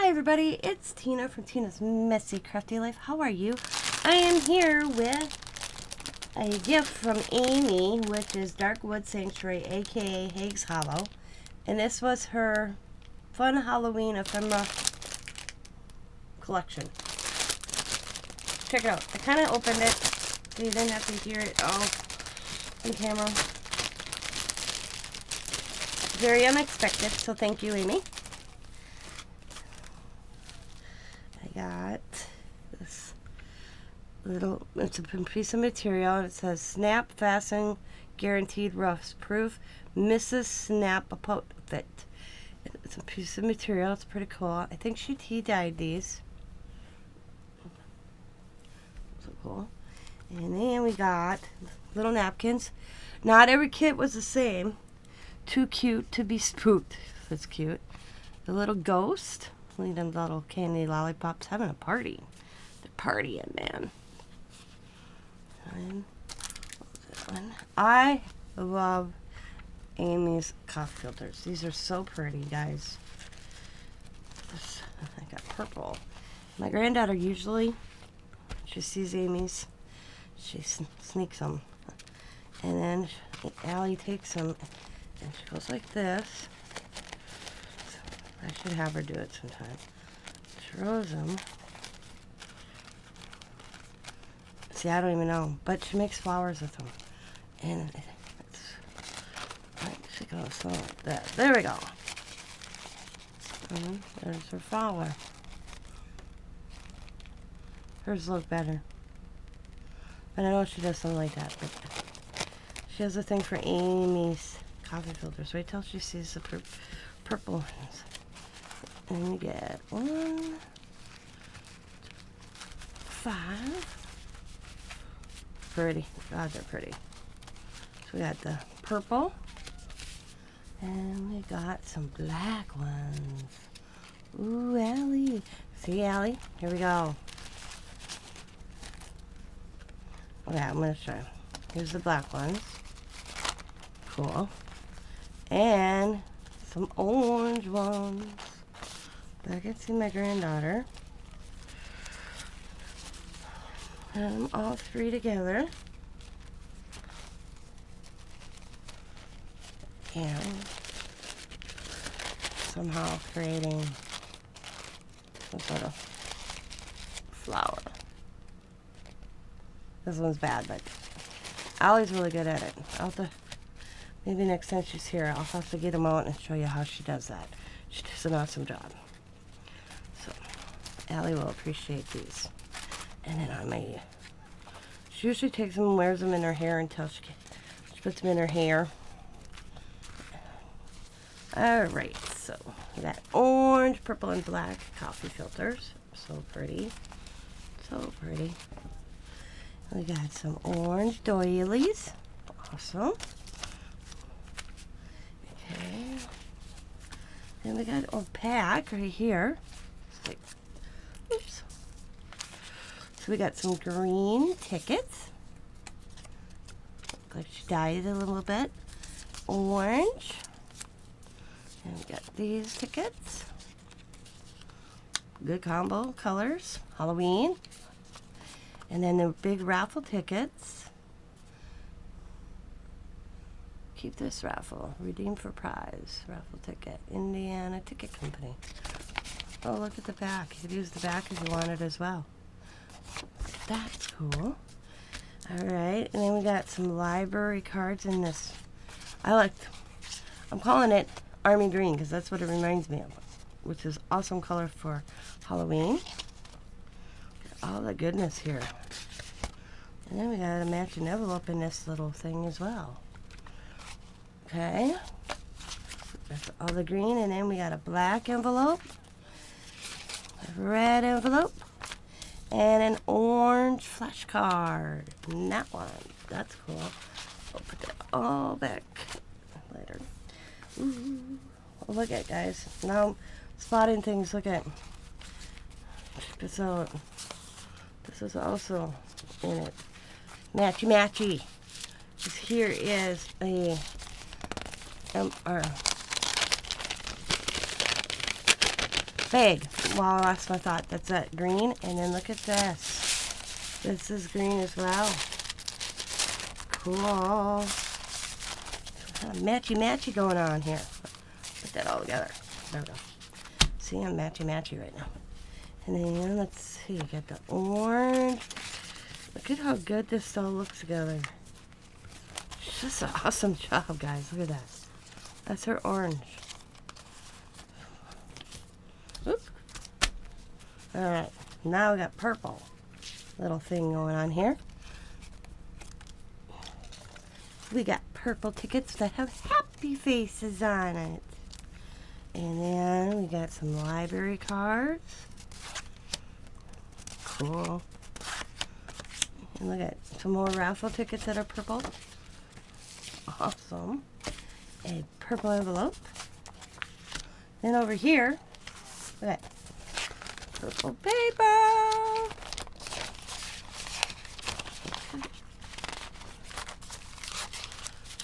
Hi everybody, it's Tina from Tina's Messy Crafty Life. How are you? I am here with a gift from Amy, which is DarkWoodsSanctuary, a.k.a. Haig's Hollow. And this was her Fun Halloween Ephemera collection. Check it out. I kind of opened it so you didn't have to hear it all on camera. Very unexpected, so thank you, Amy. I got this little, it's a piece of material. It says Snap Fasten Guaranteed Rust Proof Mrs. Snap Fit. It's a piece of material. It's pretty cool. I think she tea dyed these. So cool. And then we got little napkins. Not every kit was the same. Too cute to be spooked. That's cute. The little ghost. Look at them little candy lollipops having a party. They're partying, man. And this one. I love Amy's coffee filters. These are so pretty, guys. I got purple. My granddaughter usually, she sees Amy's, she sneaks them. And then Allie takes them and she goes like this. I should have her do it sometime. She rolls them. See, I don't even know. But she makes flowers with them. And it's... Right, she goes so like that. There we go. And there's her flower. Hers look better. But I know she does something like that. But she has a thing for Amy's coffee filters. Wait till she sees the purple ones. And we get 1, 5. Pretty. God, they're pretty. So we got the purple. And we got some black ones. Ooh, Allie. See, Allie? Here we go. Okay, I'm going to show you. Here's the black ones. Cool. And some orange ones. I can see my granddaughter. Put them all 3 together. And somehow creating some sort of flower. This one's bad, but Allie's really good at it. I'll have to, maybe next time she's here, I'll have to get them out and show you how she does that. She does an awesome job. So, Allie will appreciate these. And then on my, she usually takes them and wears them in her hair until she puts them in her hair. Alright, so we got orange, purple, and black coffee filters. So pretty. So pretty. We got some orange doilies. Awesome. Okay. Then we got a pack right here. Oops. So we got some green tickets. Looks like she dyed it a little bit. Orange. And we got these tickets. Good combo colors. Halloween. And then the big raffle tickets. Keep this raffle. Redeem for prize. Raffle ticket. Indiana Ticket Company. Oh, look at the back. You could use the back if you wanted as well. That's cool. Alright, and then we got some library cards in this. I'm calling it Army Green because that's what it reminds me of, which is awesome color for Halloween. All the goodness here. And then we got a matching envelope in this little thing as well. Okay. That's all the green, and then we got a black envelope, a red envelope, and an orange flash card. And that one. That's cool. I'll put that all back later. Ooh. Well, look at, guys. Now I'm spotting things. Look at. So this is also in it. Matchy matchy. This here is a bag. Wow, I lost my thought. That's that green. And then look at this. This is green as well. Cool. Kind of matchy-matchy going on here. Put that all together. There we go. See, I'm matchy-matchy right now. And then, let's see, got the orange. Look at how good this all looks together. It's just an awesome job, guys. Look at that. That's her orange. Oop. Alright, now we got purple. Little thing going on here. We got purple tickets that have happy faces on it. And then we got some library cards. Cool. And look at some more raffle tickets that are purple. Awesome. A purple envelope. Then over here, look at that. Purple paper.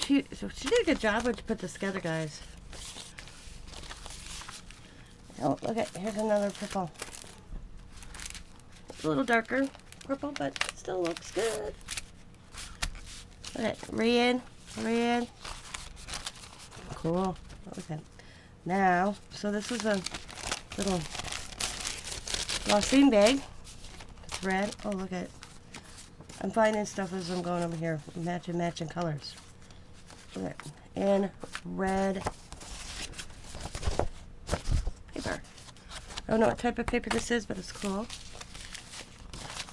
She did a good job when she put this together, guys. Oh, look at, here's another purple. It's a little darker purple, but it still looks good. Look at red. Cool. Okay. Now, so this is a little glossine bag. It's red. Oh, look at it. I'm finding stuff as I'm going over here. Matching colors. Look at it. And red paper. I don't know what type of paper this is, but it's cool.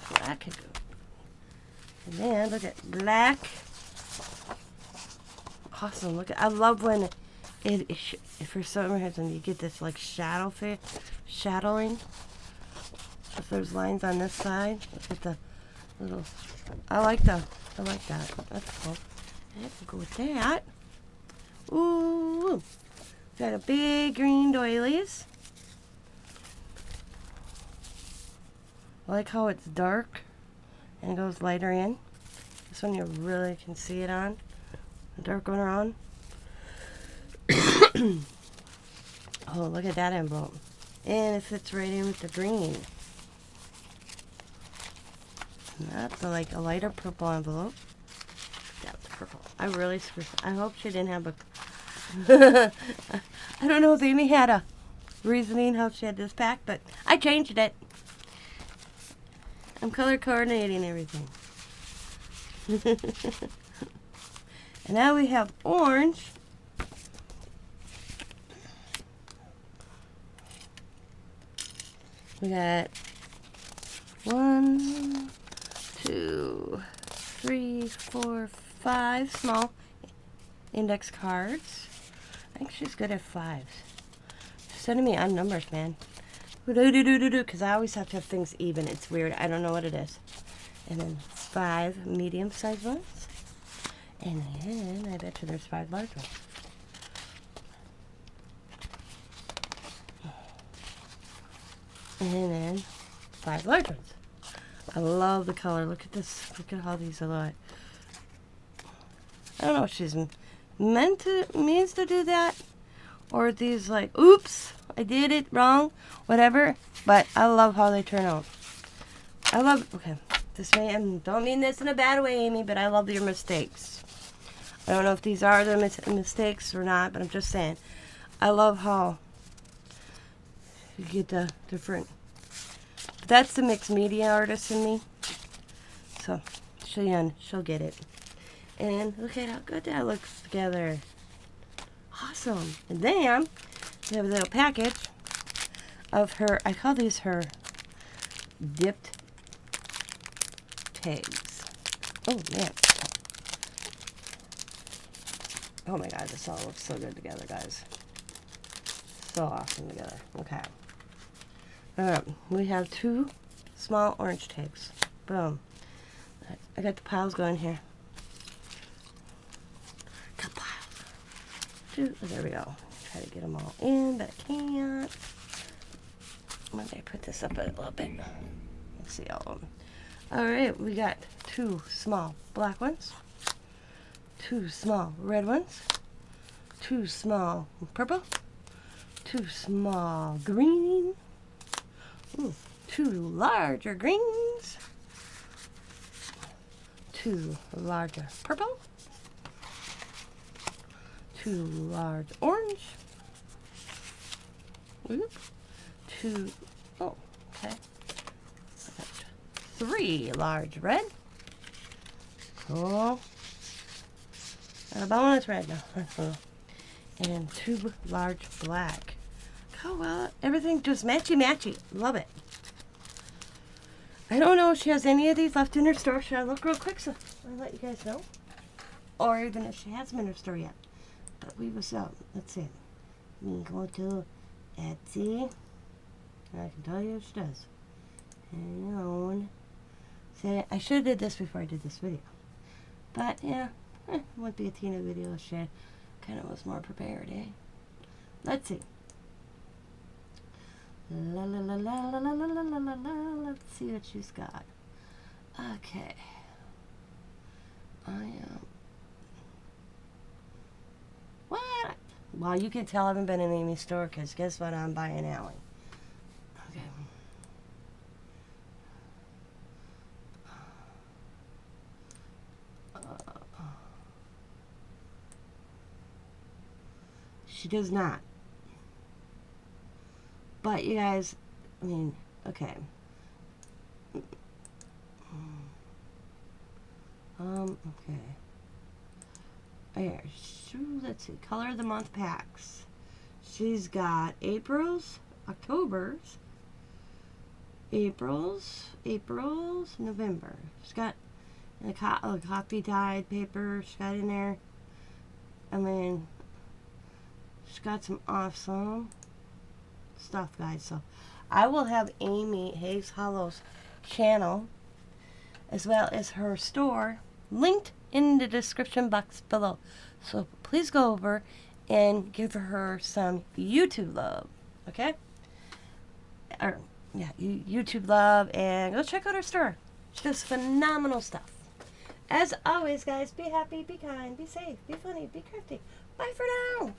Black. And then look at black. Awesome. Look at, I love when it for some reason you get this like shadowing. If there's lines on this side, look at the little. I like that. That's cool. That will go with that. Ooh, got a big green doilies. I like how it's dark and it goes lighter in. This one you really can see it on. The dark one around. Oh, look at that envelope. And it fits right in with the green. And that's like a lighter purple envelope. That's purple. I hope she didn't have a... I don't know if Amy had a reasoning how she had this packed, but I changed it. I'm color coordinating everything. And now we have orange. We got 1, 2, 3, 4, 5 small index cards. I think she's good at 5s. She's sending me odd numbers, man. Because I always have to have things even. It's weird. I don't know what it is. And then 5 medium-sized ones. And then I bet you there's 5 large ones. And then 5 large ones. I love the color. Look at this. Look at how these are like. I don't know if she's means to do that, or these like, oops, I did it wrong, whatever. But I love how they turn out. I love. Okay, this may don't mean this in a bad way, Amy, but I love your mistakes. I don't know if these are the mistakes or not, but I'm just saying. I love how you get the different. That's the mixed media artist in me. So she'll get it. And look at how good that looks together. Awesome. And then we have a little package of her, I call these her dipped tags. Oh man. Oh my god, this all looks so good together, guys. So awesome together. Okay. Alright, we have 2 small orange tags. Boom. I got the piles going here. Got piles. 2. Oh, there we go. Try to get them all in, but I can't. Let me put this up a little bit. Let's see all of them. Alright, we got 2 small black ones. 2 small red ones. 2 small purple. 2 small green. Ooh, 2 larger greens. 2 larger purple. 2 large orange. Oop. 2, oh, okay. 3 large red. Cool. And a bonus red now. And 2 large black. Oh, well, everything just matchy-matchy. Love it. I don't know if she has any of these left in her store. Should I look real quick so I'll let you guys know? Or even if she has them in her store yet. But we was out. Let's see. We can go to Etsy. And I can tell you if she does. Hang on. See, I should have did this before I did this video. But, yeah. It wouldn't be a Tina video. She kind of was more prepared, eh? Let's see. La la la la la la la la la la. Let's see what she's got. Okay. I am. What? Well, you can tell I haven't been in Amy's store because guess what I'm buying Allie. Okay. She does not. But you guys, I mean, okay. Okay. Here, let's see. Color of the month packs. She's got April's, October's, April's, November. She's got a coffee dyed paper. She's got in there. I mean, she's got some awesome stuff, guys. So I will have Amy Hayes Hollow's channel as well as her store linked in the description box below. So please go over and give her some YouTube love, okay? Or yeah, YouTube love, and go check out her store. She does phenomenal stuff. As always, guys, be happy, be kind, be safe, be funny, be crafty. Bye for now.